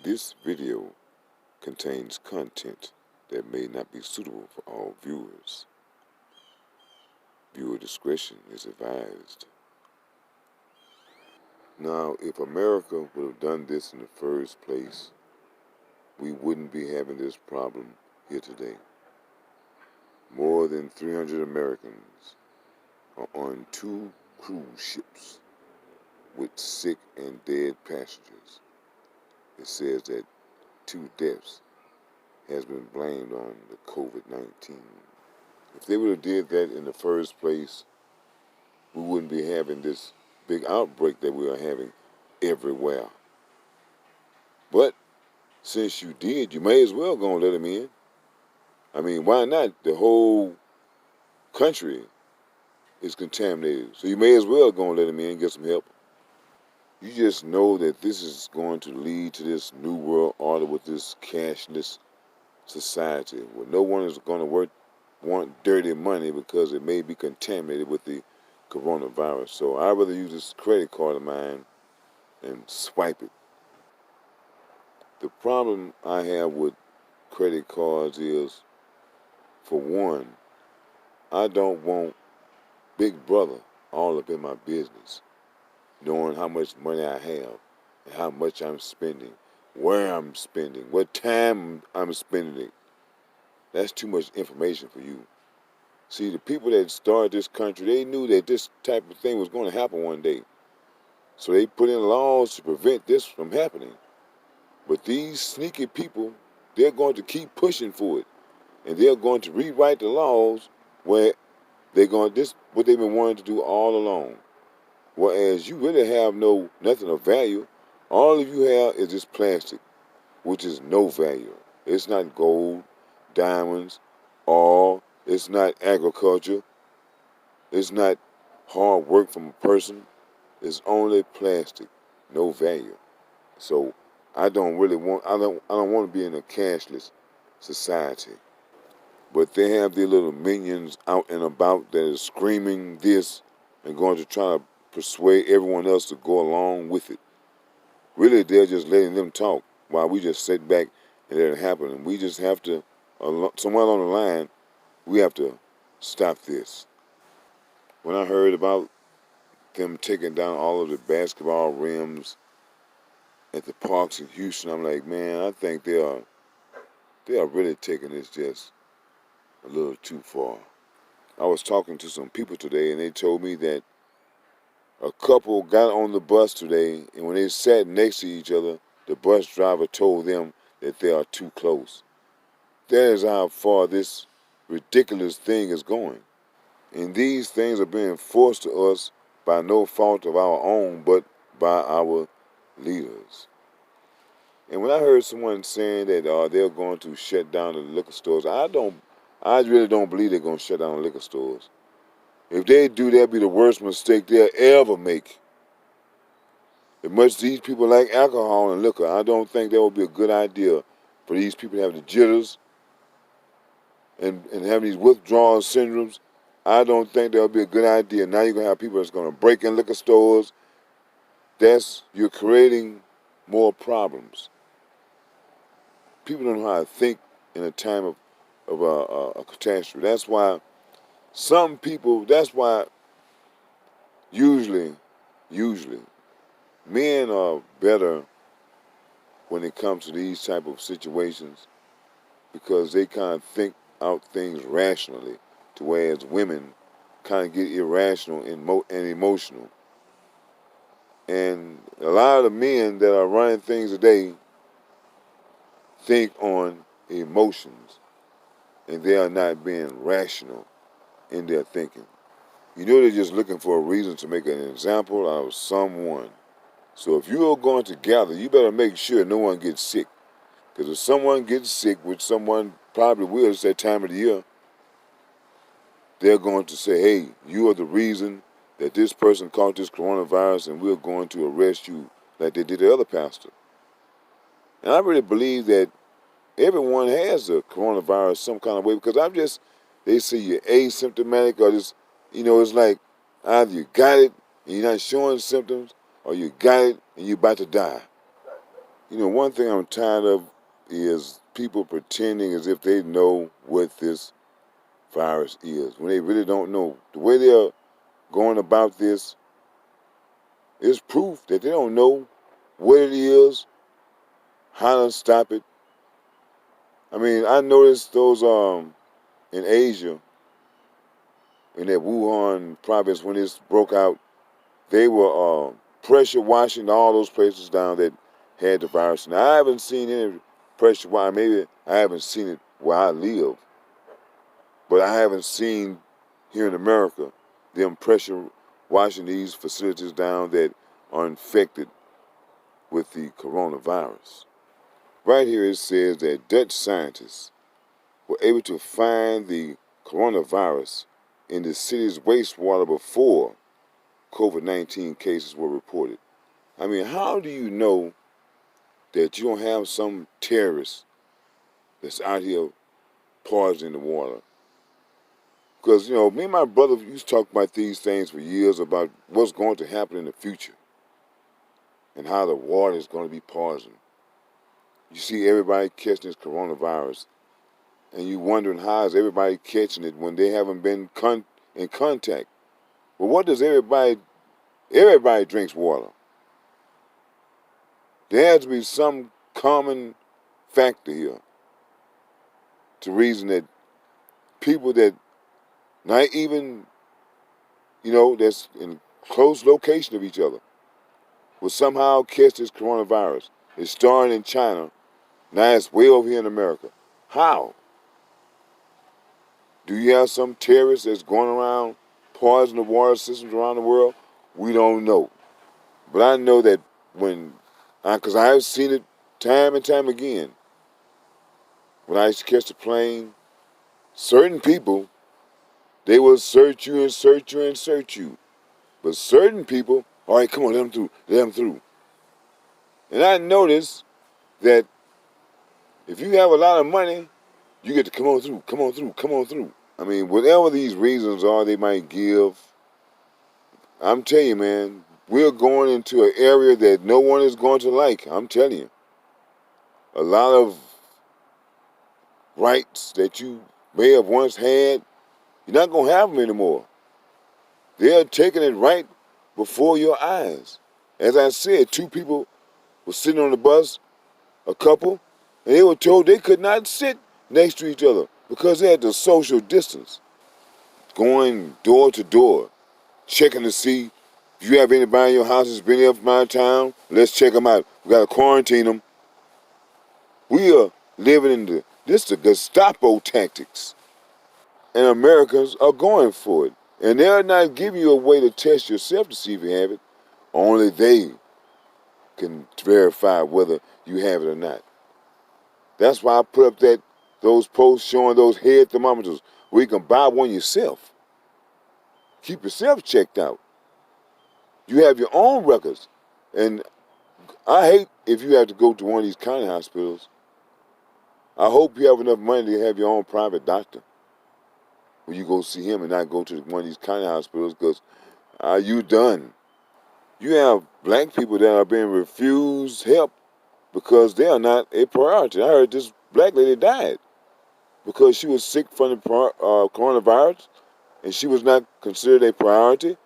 This video contains content that may not be suitable for all viewers. Viewer discretion is advised. Now, if America would have done this in the first place, we wouldn't be having this problem here today. More than 300 Americans are on 2 cruise ships with sick and dead passengers. It says that 2 deaths has been blamed on the COVID-19. If they would have did that in the first place, we wouldn't be having this big outbreak that we are having everywhere. But since you did, you may as well go and let them in. I mean, why not? The whole country is contaminated. So you may as well go and let them in and get some help. You just know that this is going to lead to this new world order with this cashless society where no one is going to want dirty money because it may be contaminated with the coronavirus. So I'd rather use this credit card of mine and swipe it. The problem I have with credit cards is, for one, I don't want Big Brother all up in my business, knowing how much money I have and how much I'm spending, where I'm spending, what time I'm spending it. That's too much information for you. See, the people that started this country, they knew that this type of thing was going to happen one day. So they put in laws to prevent this from happening. But these sneaky people, they're going to keep pushing for it. And they're going to rewrite the laws where they're going to, this what they've been wanting to do all along. Whereas you really have nothing of value. All of you have is this plastic, which is no value. It's not gold, diamonds, oil. It's not agriculture. It's not hard work from a person. It's only plastic, no value. So I don't want to be in a cashless society. But they have their little minions out and about that is screaming this and going to try to persuade everyone else to go along with it. Really, they're just letting them talk while we just sit back and let it happen. And we just have to, somewhere along the line, we have to stop this. When I heard about them taking down all of the basketball rims at the parks in Houston, I'm like, man, I think they are really taking this just a little too far. I was talking to some people today, and they told me that a couple got on the bus today, and when they sat next to each other, the bus driver told them that they are too close. That is how far this ridiculous thing is going. And these things are being forced to us by no fault of our own, but by our leaders. And when I heard someone saying that they're going to shut down the liquor stores, I really don't believe they're going to shut down the liquor stores. If they do, that'd be the worst mistake they'll ever make. As much as these people like alcohol and liquor, I don't think that would be a good idea for these people to have the jitters and having these withdrawal syndromes. I don't think that would be a good idea. Now you're going to have people that's going to break in liquor stores. You're creating more problems. People don't know how to think in a time of a catastrophe. That's why usually, men are better when it comes to these type of situations because they kind of think out things rationally, to whereas women kind of get irrational and emotional. And a lot of the men that are running things today think on emotions, and they are not being rational in their thinking. You know, they're just looking for a reason to make an example out of someone. So if you are going to gather, you better make sure no one gets sick. Because if someone gets sick, which someone probably will at that time of the year, they're going to say, hey, you are the reason that this person caught this coronavirus, and we're going to arrest you like they did the other pastor. And I really believe that everyone has the coronavirus some kind of way, because they say you're asymptomatic, or this, it's like either you got it and you're not showing symptoms, or you got it and you're about to die. One thing I'm tired of is people pretending as if they know what this virus is when they really don't know. The way they're going about this is proof that they don't know what it is, how to stop it. I mean, I noticed those in Asia, in that Wuhan province when this broke out, they were pressure washing all those places down that had the virus. Now I haven't seen any pressure wash. Maybe I haven't seen it where I live, but I haven't seen here in America them pressure washing these facilities down that are infected with the coronavirus. Right here it says that Dutch scientists were able to find the coronavirus in the city's wastewater before COVID-19 cases were reported. I mean, how do you know that you don't have some terrorist that's out here poisoning the water? Because, me and my brother used to talk about these things for years about what's going to happen in the future and how the water is going to be poisoned. You see everybody catching this coronavirus, and you wondering how is everybody catching it when they haven't been in contact. Well, what does everybody drinks water. There has to be some common factor here to reason that people that not even, that's in close location of each other will somehow catch this coronavirus. It's starting in China, now it's way over here in America. How? Do you have some terrorist that's going around poisoning the water systems around the world? We don't know. But I know that because I have seen it time and time again, when I used to catch the plane, certain people, they will search you and search you and search you. But certain people, all right, come on, let them through. And I noticed that if you have a lot of money, you get to come on through, come on through, come on through. I mean, whatever these reasons are they might give, I'm telling you, man, we're going into an area that no one is going to like. I'm telling you. A lot of rights that you may have once had, you're not going to have them anymore. They're taking it right before your eyes. As I said, two people were sitting on the bus, a couple, and they were told they could not sit next to each other because they had the social distance. Going door to door, checking to see if you have anybody in your house that's been here from out of town, let's check them out. We got to quarantine them. We are living in the Gestapo tactics. And Americans are going for it. And they're not giving you a way to test yourself to see if you have it. Only they can verify whether you have it or not. That's why I put up those posts showing those head thermometers where you can buy one yourself. Keep yourself checked out. You have your own records. And I hate if you have to go to one of these county hospitals. I hope you have enough money to have your own private doctor when you go see him and not go to one of these county hospitals because you done. You have black people that are being refused help because they are not a priority. I heard this black lady died because she was sick from the coronavirus and she was not considered a priority.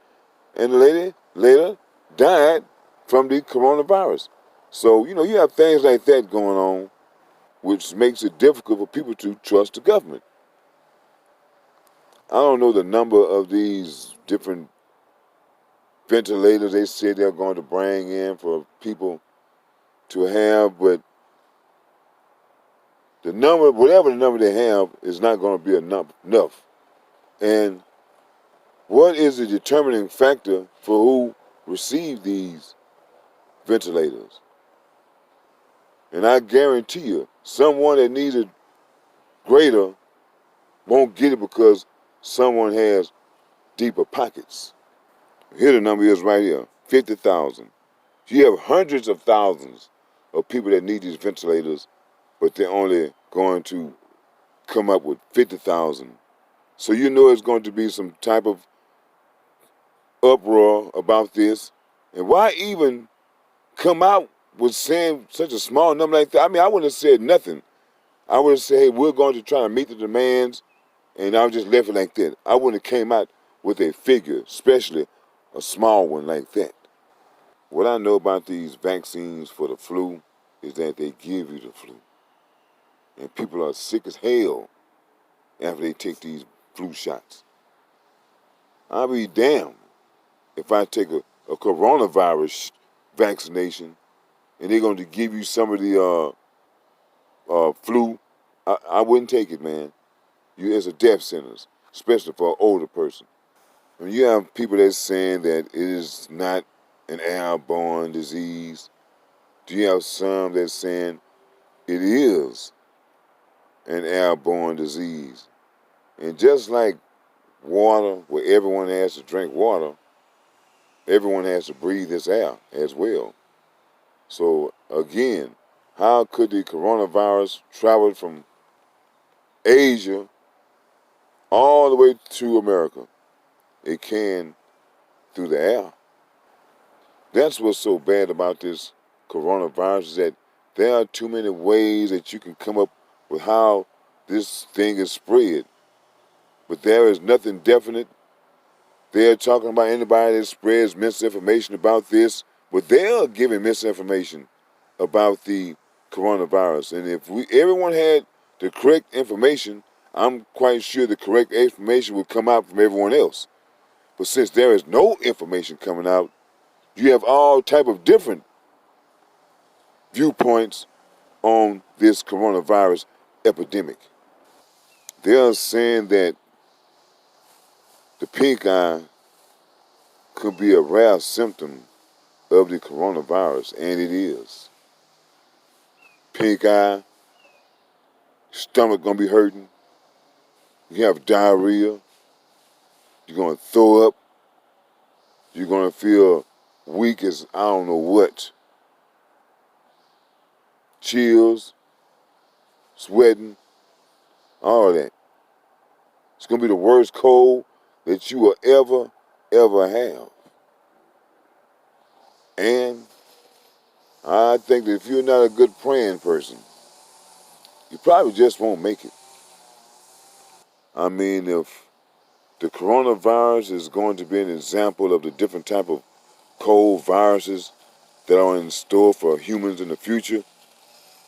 And the lady later died from the coronavirus. So, you have things like that going on, which makes it difficult for people to trust the government. I don't know the number of these different ventilators they said they're going to bring in for people to have, but the number, whatever the number they have, is not going to be enough. And what is the determining factor for who receive these ventilators? And I guarantee you, someone that needs it greater won't get it because someone has deeper pockets. Here the number is right here, 50,000. You have hundreds of thousands of people that need these ventilators, but they're only going to come up with 50,000. So you know it's going to be some type of uproar about this. And why even come out with saying such a small number like that, I mean, I wouldn't have said nothing. I would have said, hey, we're going to try to meet the demands, and I would just left it like that. I wouldn't have came out with a figure, especially a small one like that. What I know about these vaccines for the flu is that they give you the flu. And people are sick as hell after they take these flu shots. I'll be damned if I take a coronavirus vaccination and they're going to give you some of the flu. I wouldn't take it, man. It's a death sentence, especially for an older person. When you have people that's saying that it is not an airborne disease, do you have some that's saying it is an airborne disease? And just like water, where everyone has to drink water, everyone has to breathe this air as well. So again, how could the coronavirus travel from Asia all the way to America? It can through the air. That's what's so bad about this coronavirus is that there are too many ways that you can come up with how this thing is spread. But there is nothing definite. They're talking about anybody that spreads misinformation about this, but they're giving misinformation about the coronavirus. And if everyone had the correct information, I'm quite sure the correct information would come out from everyone else. But since there is no information coming out, you have all type of different viewpoints on this coronavirus epidemic. They're saying that the pink eye could be a rare symptom of the coronavirus, and it is. Pink eye, stomach gonna be hurting, you have diarrhea, you're gonna throw up, you're gonna feel weak as I don't know what, chills, sweating, all of that. It's gonna be the worst cold that you will ever have. And I think that if you're not a good praying person, you probably just won't make it. I mean, if the coronavirus is going to be an example of the different type of cold viruses that are in store for humans in the future,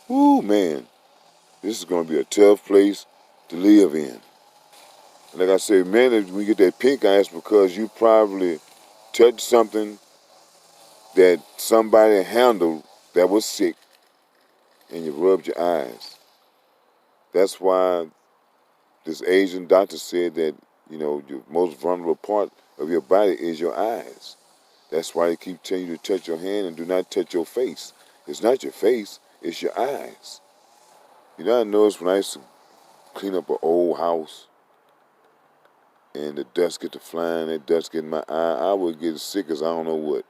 whoo, man, this is going to be a tough place to live in. Like I said, man, if we get that pink eye, it's because you probably touched something that somebody handled that was sick and you rubbed your eyes. That's why this Asian doctor said that, your most vulnerable part of your body is your eyes. That's why they keep telling you to touch your hand and do not touch your face. It's not your face, it's your eyes. I noticed when I used to clean up an old house and the dust get to flying, that dust get in my eye, I would get sick as I don't know what.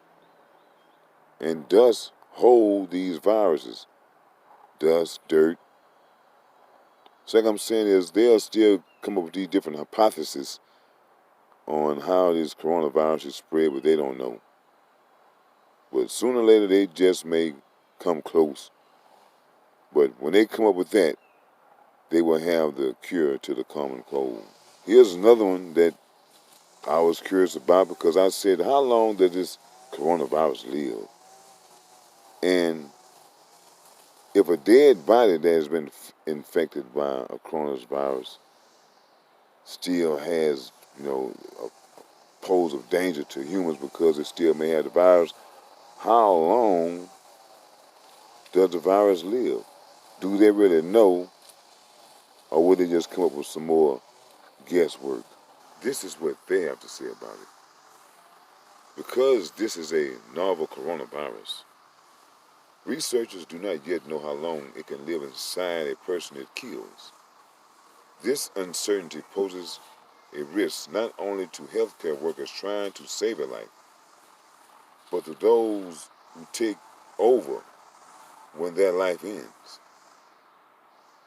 And dust hold these viruses. Dust, dirt. So like I'm saying is they'll still come up with these different hypotheses on how this coronavirus is spread, but they don't know. But sooner or later they just may come close. But when they come up with that, they will have the cure to the common cold. Here's another one that I was curious about because I said, how long does this coronavirus live? And if a dead body that has been infected by a coronavirus still has, a pose of danger to humans because it still may have the virus, how long does the virus live? Do they really know, or will they just come up with some more guesswork? This is what they have to say about it. Because this is a novel coronavirus, researchers do not yet know how long it can live inside a person it kills. This uncertainty poses a risk not only to healthcare workers trying to save a life, but to those who take over when their life ends.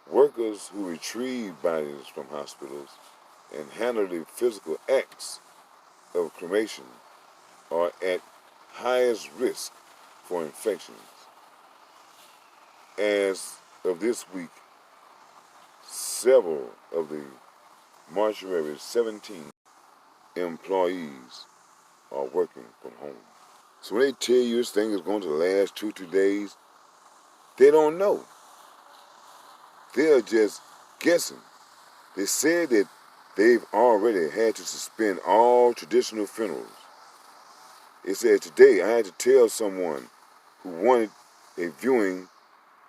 Workers who retrieve bodies from hospitals and handle the physical acts of cremation are at highest risk for infections. as of this week, several of the mortuary's 17 employees are working from home. So when they tell you this thing is going to last 2 days, they don't know. They're just guessing. They said that they've already had to suspend all traditional funerals. They said today I had to tell someone who wanted a viewing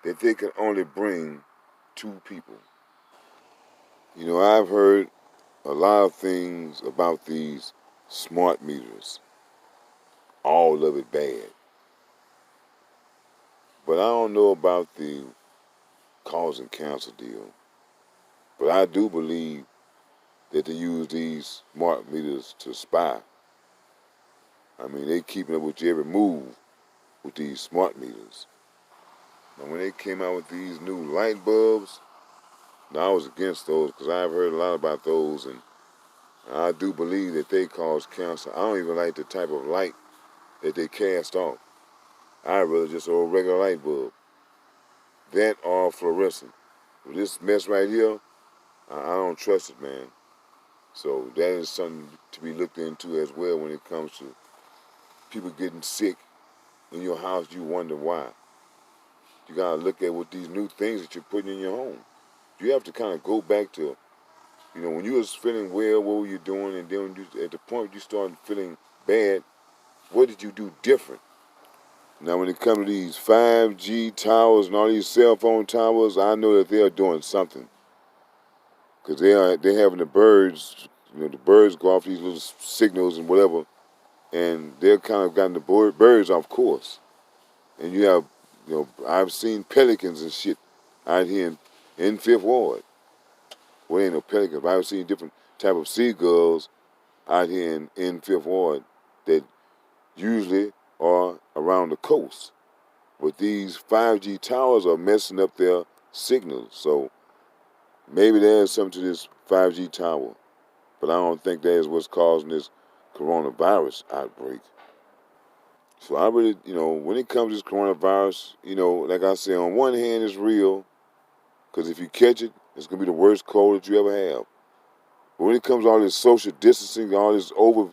that they could only bring 2 people. You know, I've heard a lot of things about these smart meters, all of it bad. But I don't know about the causing cancer deal. But I do believe that they use these smart meters to spy. I mean, they keeping up with your every move with these smart meters. And when they came out with these new light bulbs, now I was against those because I've heard a lot about those, and I do believe that they cause cancer. I don't even like the type of light that they cast off. I'd rather just a regular light bulb. That or fluorescent. With this mess right here, I don't trust it, man. So that is something to be looked into as well when it comes to people getting sick in your house. You wonder why. You gotta look at what these new things that you're putting in your home. You have to kind of go back to, you know, when you was feeling well, what were you doing? And then when you, at the point you started feeling bad, what did you do different? Now when it comes to these 5G towers and all these cell phone towers, I know that they are doing something. Because they're having the birds, you know, the birds go off these little signals and whatever, and they're kind of gotten the birds off course. And you have, you know, I've seen pelicans and shit out here in Fifth Ward. Well, ain't no pelicans, but I've seen different type of seagulls out here in Fifth Ward that usually are around the coast. But these 5G towers are messing up their signals. So maybe there's something to this 5G tower. But I don't think that is what's causing this coronavirus outbreak. So I really, you know, when it comes to this coronavirus, you know, like I say, on one hand it's real, because if you catch it, it's going to be the worst cold that you ever have. But when it comes to all this social distancing, all this over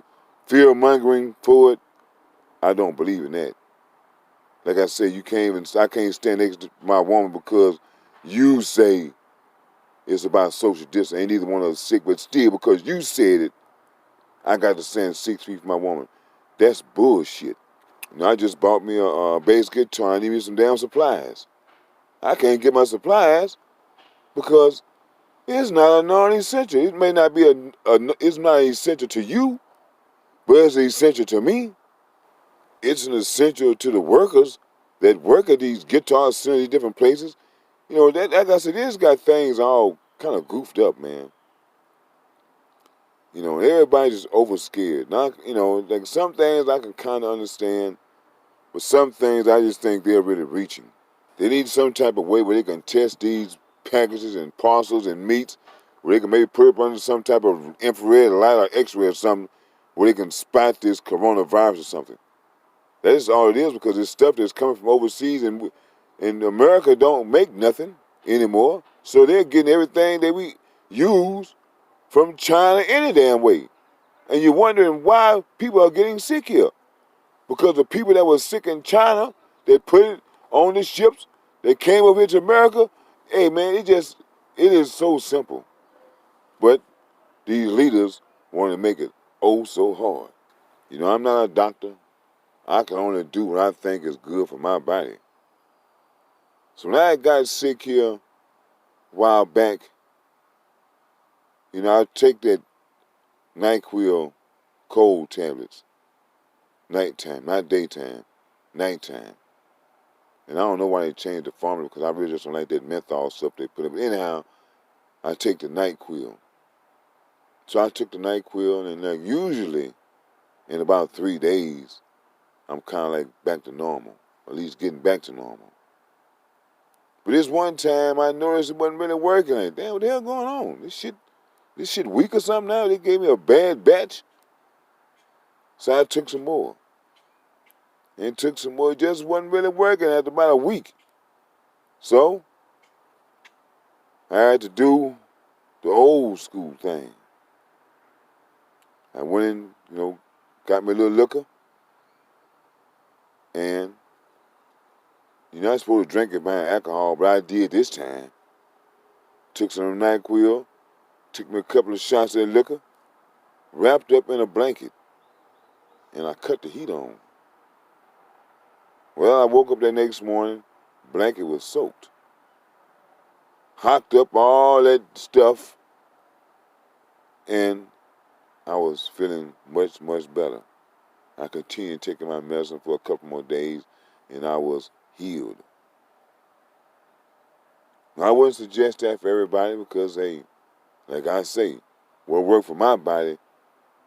fear-mongering for it, I don't believe in that. Like I said, I can't stand next to my woman because you say it's about social distancing. Ain't either one of us sick, but still, because you said it, I got to stand 6 feet from my woman. That's bullshit. Now, I just bought me a bass guitar. I need me some damn supplies. I can't get my supplies because it's not a non-essential. It may not be it's not essential to you, but it's essential to me. It's an essential to the workers that work at these guitar centers, these different places. You know, that, like I said, this got things all kind of goofed up, man. You know, everybody's just over scared. Now, you know, like some things I can kind of understand, but some things I just think they're really reaching. They need some type of way where they can test these packages and parcels and meats, where they can maybe put it under some type of infrared light or x-ray or something, where they can spot this coronavirus or something. That is all it is, because it's stuff that's coming from overseas, and America don't make nothing anymore. So they're getting everything that we use from China any damn way. And you're wondering why people are getting sick here. Because the people that were sick in China, they put it on the ships, they came over here to America. Hey man, it is so simple. But these leaders want to make it oh so hard. You know, I'm not a doctor. I can only do what I think is good for my body. So when I got sick here a while back, you know, I take that NyQuil cold tablets, nighttime, not daytime, nighttime. And I don't know why they changed the formula, because I really just don't like that menthol stuff they put in. But anyhow, I take the NyQuil. So I took the NyQuil, and usually in about 3 days, I'm kind of like back to normal, or at least getting back to normal. But this one time, I noticed it wasn't really working. Like, damn, what the hell going on? This shit weak or something now? They gave me a bad batch. So I took some more. And took some more. It just wasn't really working after about a week. So I had to do the old school thing. I went in, got me a little liquor, and you're not supposed to drink it by alcohol, but I did this time. Took some NyQuil, took me a couple of shots of that liquor, wrapped up in a blanket, and I cut the heat on. Well, I woke up that next morning, blanket was soaked. Hocked up all that stuff, and I was feeling much, much better. I continued taking my medicine for a couple more days, and I was healed. I wouldn't suggest that for everybody because, hey, like I say, what worked for my body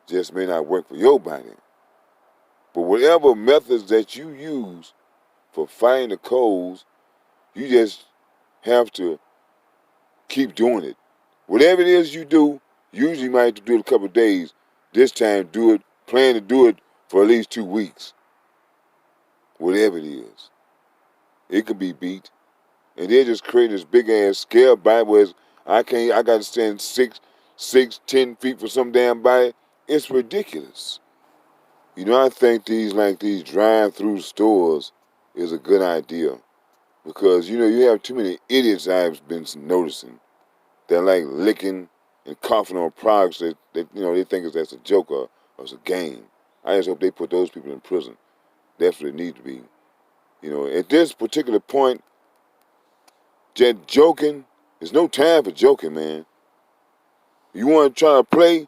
just may not work for your body. But whatever methods that you use for fighting the colds, you just have to keep doing it. Whatever it is you do, usually you might have to do it a couple of days. This time, plan to do it for at least 2 weeks. Whatever it is. It can be beat. And they're just creating this big ass scale bite where I got to stand 10 feet for some damn bite. It's ridiculous. I think these drive-through stores is a good idea because you have too many idiots I've been noticing. They're like licking and coughing on products that they think that's a joke or it's a game. I just hope they put those people in prison. That's what it needs to be. At this particular point, just joking, there's no time for joking, man. You want to try to play,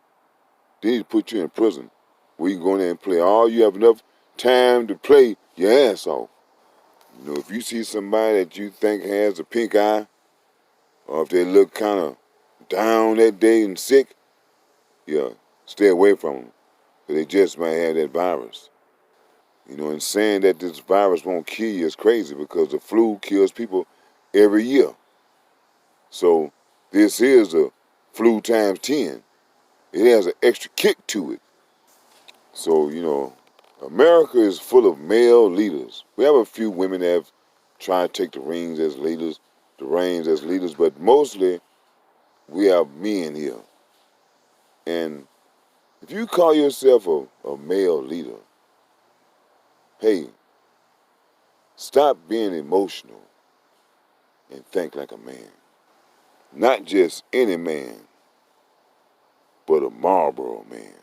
they need to put you in prison where you can go in there and play. All you have enough time to play your ass off. If you see somebody that you think has a pink eye, or if they look kind of down that day and sick, yeah, stay away from them. Because they just might have that virus. And saying that this virus won't kill you is crazy because the flu kills people every year. So this is a flu times 10. It has an extra kick to it. So, America is full of male leaders. We have a few women that have tried to take the reins as leaders, but mostly we have men here. And if you call yourself a male leader, hey, stop being emotional and think like a man. Not just any man, but a Marlboro man.